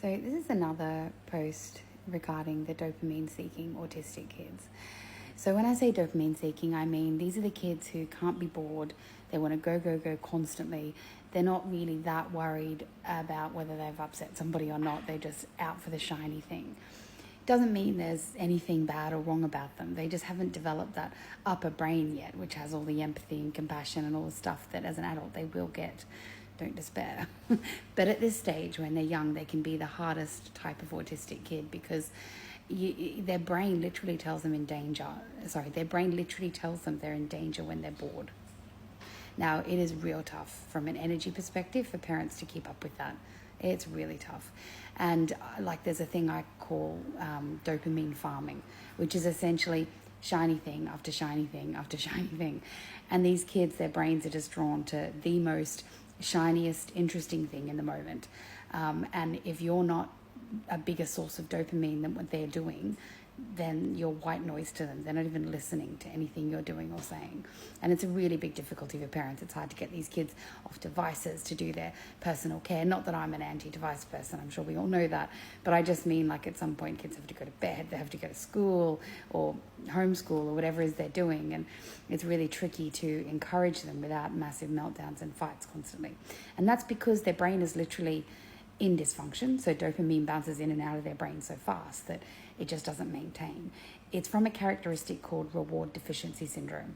So this is another post regarding the dopamine-seeking autistic kids. So when I say dopamine seeking, I mean these are the kids who can't be bored. They want to go constantly. They're not really that worried about whether they've upset somebody or not. They're just out for the shiny thing. Doesn't mean there's anything bad or wrong about them. They just haven't developed that upper brain yet, which has all the empathy and compassion and all the stuff that as an adult they will get. Don't despair. But at this stage, when they're young, they can be the hardest type of autistic kid because their brain literally tells them their brain literally tells them they're in danger when they're bored. Now, it is real tough from an energy perspective for parents to keep up with that. It's really tough. And there's a thing I call dopamine farming, which is essentially shiny thing after shiny thing after shiny thing. And these kids, their brains are just drawn to the most shiniest, interesting thing in the moment. And if you're not a bigger source of dopamine than what they're doing, then you're white noise to them. They're not even listening to anything you're doing or saying. And it's a really big difficulty for parents. It's hard to get these kids off devices to do their personal care. Not that I'm an anti-device person, I'm sure we all know that. But I just mean at some point kids have to go to bed, they have to go to school or homeschool or whatever it is they're doing. And it's really tricky to encourage them without massive meltdowns and fights constantly. And that's because their brain is literally in dysfunction. So dopamine bounces in and out of their brain so fast that it just doesn't maintain. It's from a characteristic called reward deficiency syndrome.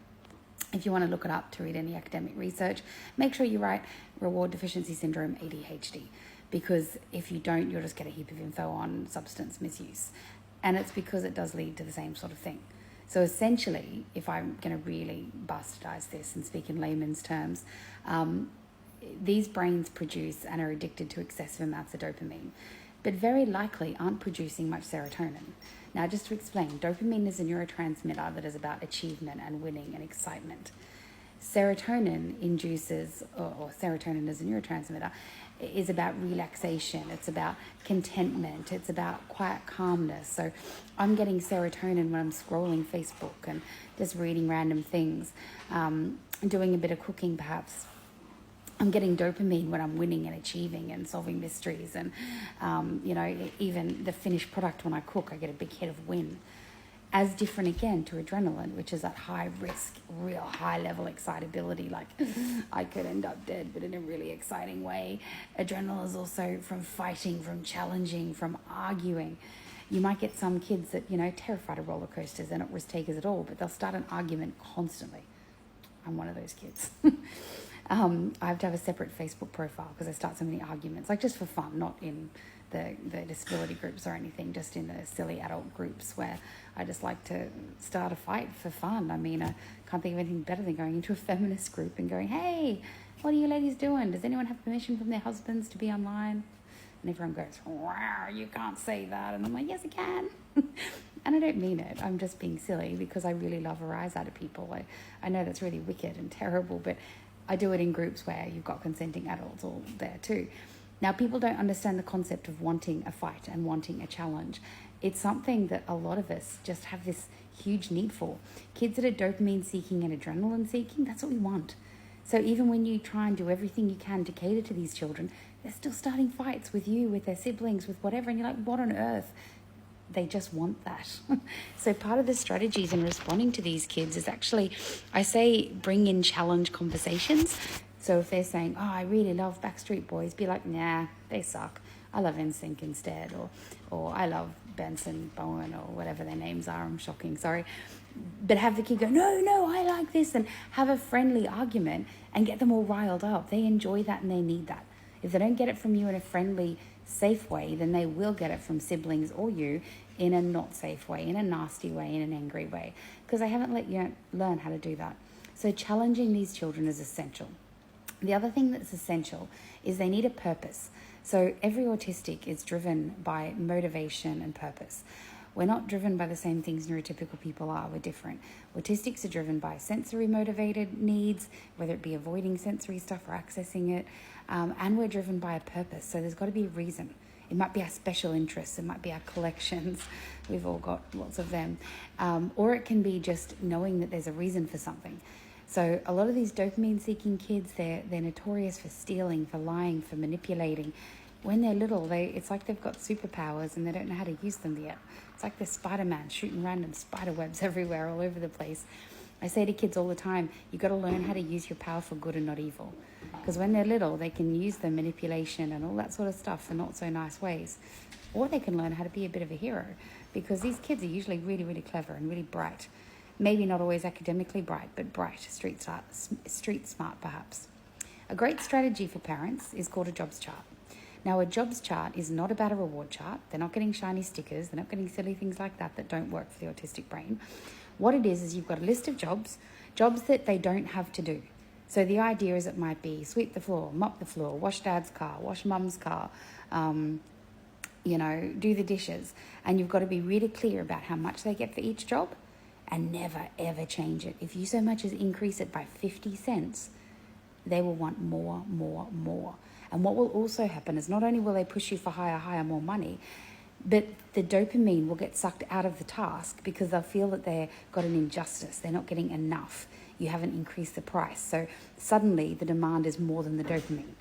If you want to look it up to read any academic research, make sure you write reward deficiency syndrome AuDHD, because if you don't, you'll just get a heap of info on substance misuse. And it's because it does lead to the same sort of thing. So essentially, if I'm going to really bastardize this and speak in layman's terms, these brains produce and are addicted to excessive amounts of dopamine, but very likely aren't producing much serotonin. Now, just to explain, dopamine is a neurotransmitter that is about achievement and winning and excitement. Serotonin serotonin as a neurotransmitter is about relaxation. It's about contentment. It's about quiet calmness. So I'm getting serotonin when I'm scrolling Facebook and just reading random things, doing a bit of cooking perhaps. I'm getting dopamine when I'm winning and achieving and solving mysteries, and even the finished product when I cook, I get a big hit of win. As different again to adrenaline, which is that high risk, real high level excitability, like I could end up dead, but in a really exciting way. Adrenaline is also from fighting, from challenging, from arguing. You might get some kids that, terrified of roller coasters, they're not risk takers at all, but they'll start an argument constantly. I'm one of those kids. I have to have a separate Facebook profile because I start so many arguments, just for fun, not in the disability groups or anything, just in the silly adult groups where I just like to start a fight for fun. I mean, I can't think of anything better than going into a feminist group and going, hey, what are you ladies doing? Does anyone have permission from their husbands to be online? And everyone goes, wow, you can't say that. And I'm like, yes, I can. And I don't mean it. I'm just being silly because I really love a rise out of people. I know that's really wicked and terrible, but I do it in groups where you've got consenting adults all there too. Now, people don't understand the concept of wanting a fight and wanting a challenge. It's something that a lot of us just have this huge need for. Kids that are dopamine seeking and adrenaline seeking, that's what we want. So even when you try and do everything you can to cater to these children, they're still starting fights with you, with their siblings, with whatever. And you're like, what on earth? They just want that. So part of the strategies in responding to these kids is actually, I say, bring in challenge conversations. So if they're saying, oh, I really love Backstreet Boys, be like, nah, they suck. I love NSYNC instead. Or I love Benson, Bowen, or whatever their names are. I'm shocking, sorry. But have the kid go, no, I like this, and have a friendly argument and get them all riled up. They enjoy that and they need that. If they don't get it from you in a friendly, safe way, then they will get it from siblings or you in a not safe way, in a nasty way, in an angry way, because they haven't let you learn how to do that. So challenging these children is essential. The other thing that's essential is they need a purpose. So every autistic is driven by motivation and purpose. We're not driven by the same things neurotypical people are. We're different. Autistics are driven by sensory motivated needs, whether it be avoiding sensory stuff or accessing it. And we're driven by a purpose. So there's got to be a reason. It might be our special interests. It might be our collections. We've all got lots of them. Or it can be just knowing that there's a reason for something. So a lot of these dopamine-seeking kids, they're notorious for stealing, for lying, for manipulating. when they're little, it's like they've got superpowers and they don't know how to use them yet. It's like they're Spider-Man shooting random spider webs everywhere, all over the place. I say to kids all the time, you got to learn how to use your power for good and not evil. Because when they're little, they can use the manipulation and all that sort of stuff for not so nice ways. Or they can learn how to be a bit of a hero, because these kids are usually really, really clever and really bright. Maybe not always academically bright, but bright, street smart perhaps. A great strategy for parents is called a jobs chart. Now, a jobs chart is not about a reward chart. They're not getting shiny stickers. They're not getting silly things like that don't work for the autistic brain. What it is you've got a list of jobs that they don't have to do. So the idea is it might be sweep the floor, mop the floor, wash dad's car, wash mum's car, do the dishes. And you've got to be really clear about how much they get for each job and never, ever change it. If you so much as increase it by 50 cents, they will want more, more, more. And what will also happen is not only will they push you for higher, more money, but the dopamine will get sucked out of the task because they'll feel that they've got an injustice. They're not getting enough. You haven't increased the price. So suddenly the demand is more than the dopamine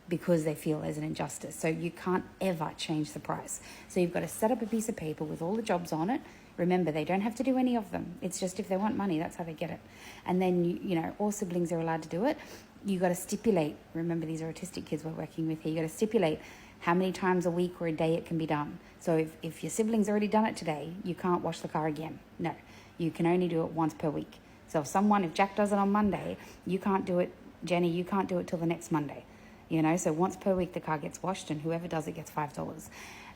because they feel there's an injustice. So you can't ever change the price. So you've got to set up a piece of paper with all the jobs on it. Remember, they don't have to do any of them. It's just if they want money, that's how they get it. And then, all siblings are allowed to do it. You got to stipulate, remember these are autistic kids we're working with here, you got to stipulate how many times a week or a day it can be done. So if your sibling's already done it today, you can't wash the car again. No, you can only do it once per week. So if Jack does it on Monday, you can't do it, Jenny, you can't do it till the next Monday. So once per week the car gets washed and whoever does it gets $5.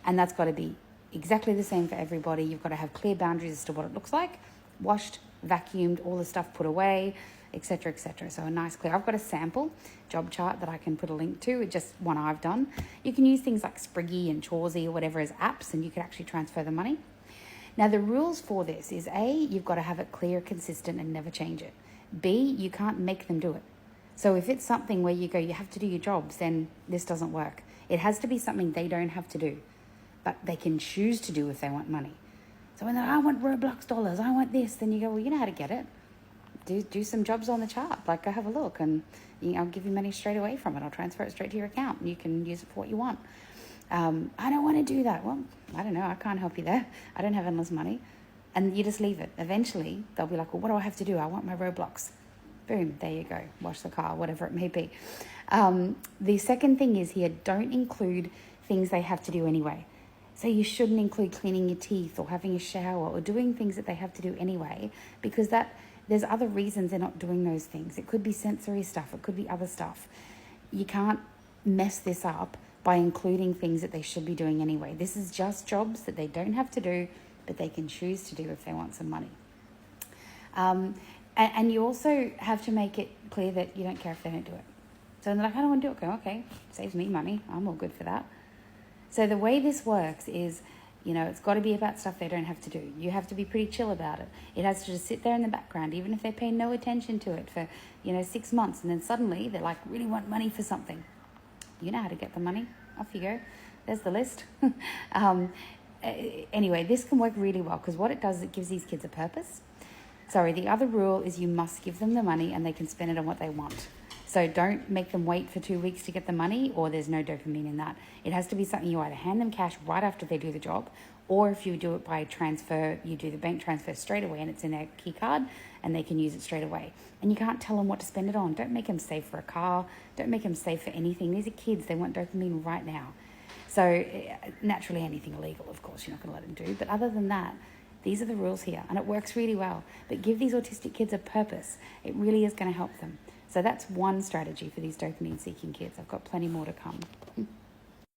And that's got to be exactly the same for everybody. You've got to have clear boundaries as to what it looks like, washed, vacuumed, all the stuff put away, etc., etc. So a nice clear. I've got a sample job chart that I can put a link to, just one I've done. You can use things like Spriggy and Chawsy or whatever as apps, and you can actually transfer the money. Now, the rules for this is A, you've got to have it clear, consistent, and never change it. B, you can't make them do it. So if it's something where you go, you have to do your jobs, then this doesn't work. It has to be something they don't have to do, but they can choose to do if they want money. So when they're like, I want Roblox dollars, I want this, then you go, well, you know how to get it. Do some jobs on the chart, like go have a look, and I'll give you money straight away from it. I'll transfer it straight to your account, and you can use it for what you want. I don't want to do that. Well, I don't know. I can't help you there. I don't have endless money. And you just leave it. Eventually, they'll be like, well, what do I have to do? I want my Roblox. Boom, there you go. Wash the car, whatever it may be. The second thing is here, don't include things they have to do anyway. So you shouldn't include cleaning your teeth or having a shower or doing things that they have to do anyway, because there's other reasons they're not doing those things. It could be sensory stuff. It could be other stuff. You can't mess this up by including things that they should be doing anyway. This is just jobs that they don't have to do, but they can choose to do if they want some money. And you also have to make it clear that you don't care if they don't do it. So they're like, I don't want to do it. Go, okay, saves me money. I'm all good for that. So the way this works is, it's got to be about stuff they don't have to do. You have to be pretty chill about it. It has to just sit there in the background, even if they pay no attention to it for, 6 months. And then suddenly they're like, really want money for something. You know how to get the money. Off you go. There's the list. Anyway, this can work really well because what it does is it gives these kids a purpose. The other rule is you must give them the money and they can spend it on what they want. So don't make them wait for 2 weeks to get the money, or there's no dopamine in that. It has to be something you either hand them cash right after they do the job, or if you do it by transfer, you do the bank transfer straight away and it's in their key card and they can use it straight away. And you can't tell them what to spend it on. Don't make them save for a car. Don't make them save for anything. These are kids. They want dopamine right now. So naturally anything illegal, of course, you're not going to let them do. But other than that, these are the rules here, and it works really well. But give these autistic kids a purpose. It really is going to help them. So that's one strategy for these dopamine-seeking kids. I've got plenty more to come.